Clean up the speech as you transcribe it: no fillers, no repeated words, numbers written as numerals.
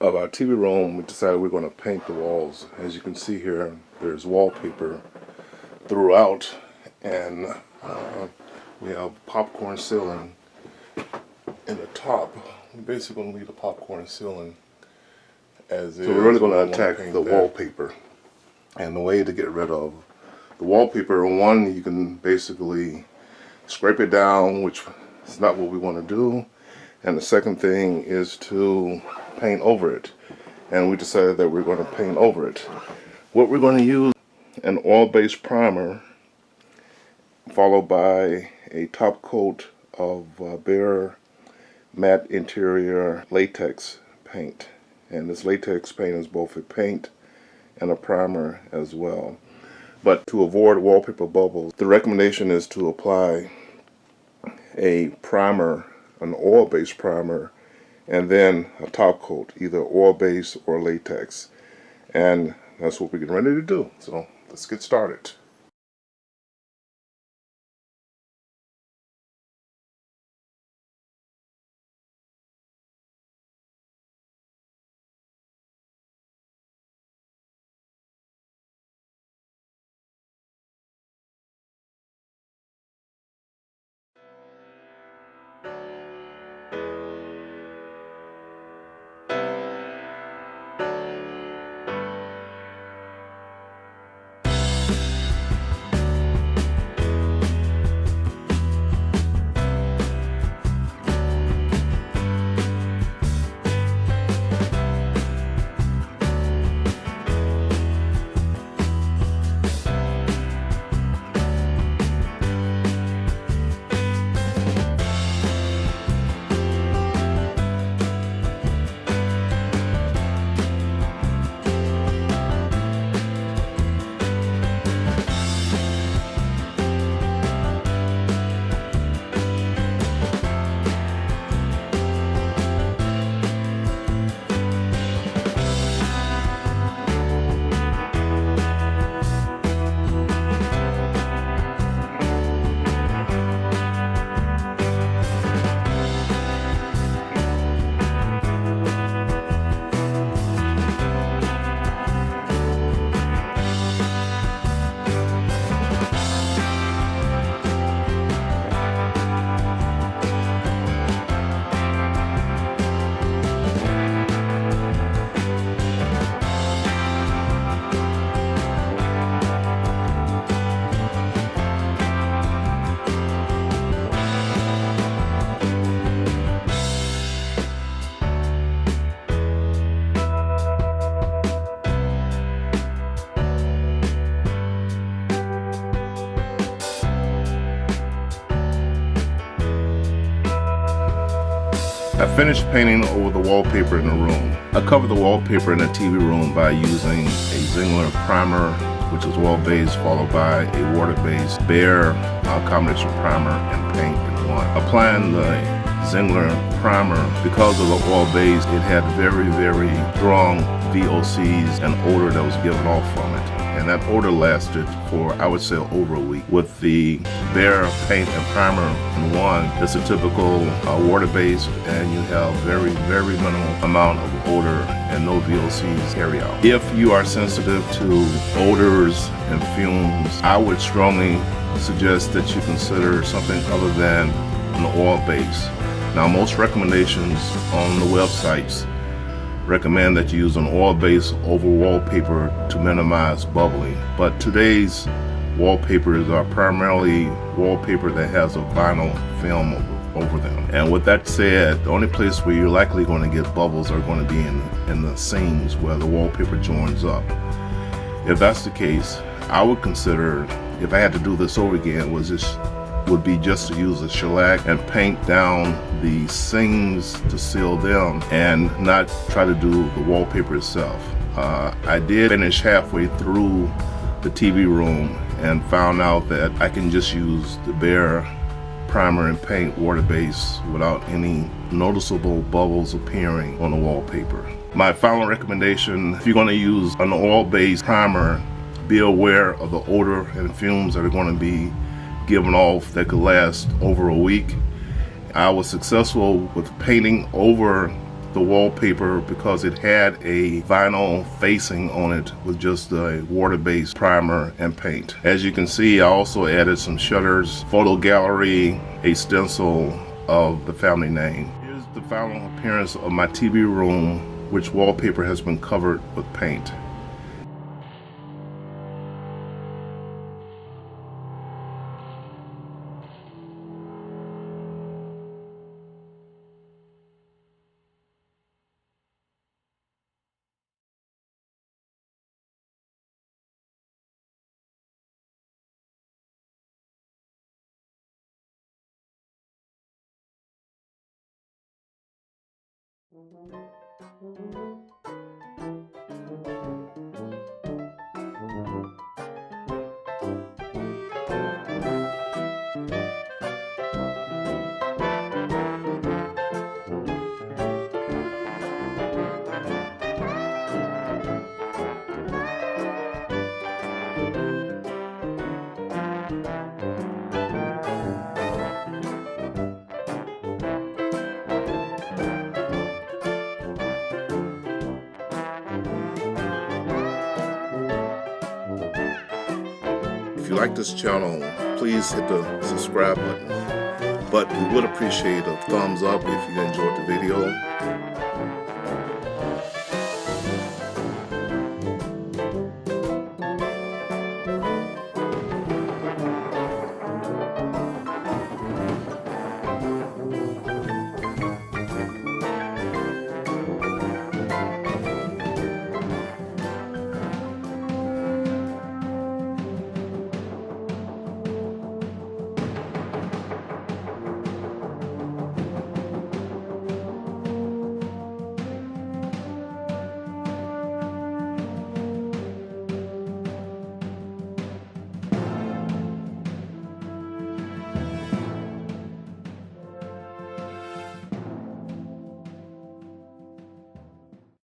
of our TV room, we decided we're going to paint the walls. As you can see here, there's wallpaper throughout, and we have popcorn ceiling in the top. We're basically going to leave the popcorn ceiling as is. So we're really going to attack the wallpaper. And the way to get rid of the wallpaper, one, you can basically scrape it down, which is not what we want to do. And the second thing is to paint over it. And we decided that we're going to paint over it. What we're going to use, an oil-based primer, followed by a top coat of Behr matte interior latex paint. And this latex paint is both a paint and a primer as well. But to avoid wallpaper bubbles, the recommendation is to apply a primer, an oil-based primer, and then a top coat, either oil-based or latex. And that's what we're getting ready to do. So let's get started. I finished painting over the wallpaper in the room. I covered the wallpaper in the TV room by using a Zinsser primer, which is oil-based, followed by a water-based Behr combination primer and paint in one. Applying the Zinsser primer, because of the oil-based, it had very, very strong VOCs and odor that was given off from it. And that odor lasted for, I would say, over a week. With the Behr paint and primer in one, it's a typical water-based, and you have very, very minimal amount of odor and no VOCs carry out. If you are sensitive to odors and fumes, I would strongly suggest that you consider something other than an oil base. Now, most recommendations on the websites recommend that you use an oil base over wallpaper to minimize bubbling. But today's wallpapers are primarily wallpaper that has a vinyl film over them. And with that said, the only place where you're likely going to get bubbles are going to be in the seams where the wallpaper joins up. If that's the case, I would consider, if I had to do this over again, would be just to use a shellac and paint down the seams to seal them and not try to do the wallpaper itself. I did finish halfway through the TV room and found out that I can just use the Behr primer and paint water-based without any noticeable bubbles appearing on the wallpaper. My final recommendation, if you're going to use an oil-based primer, be aware of the odor and fumes that are going to be given off that could last over a week. I was successful with painting over the wallpaper because it had a vinyl facing on it with just a water-based primer and paint. As you can see, I also added some shutters, photo gallery, a stencil of the family name. Here's the final appearance of my TV room, which wallpaper has been covered with paint. If you like this channel, please hit the subscribe button. But we would appreciate a thumbs up if you enjoyed the video.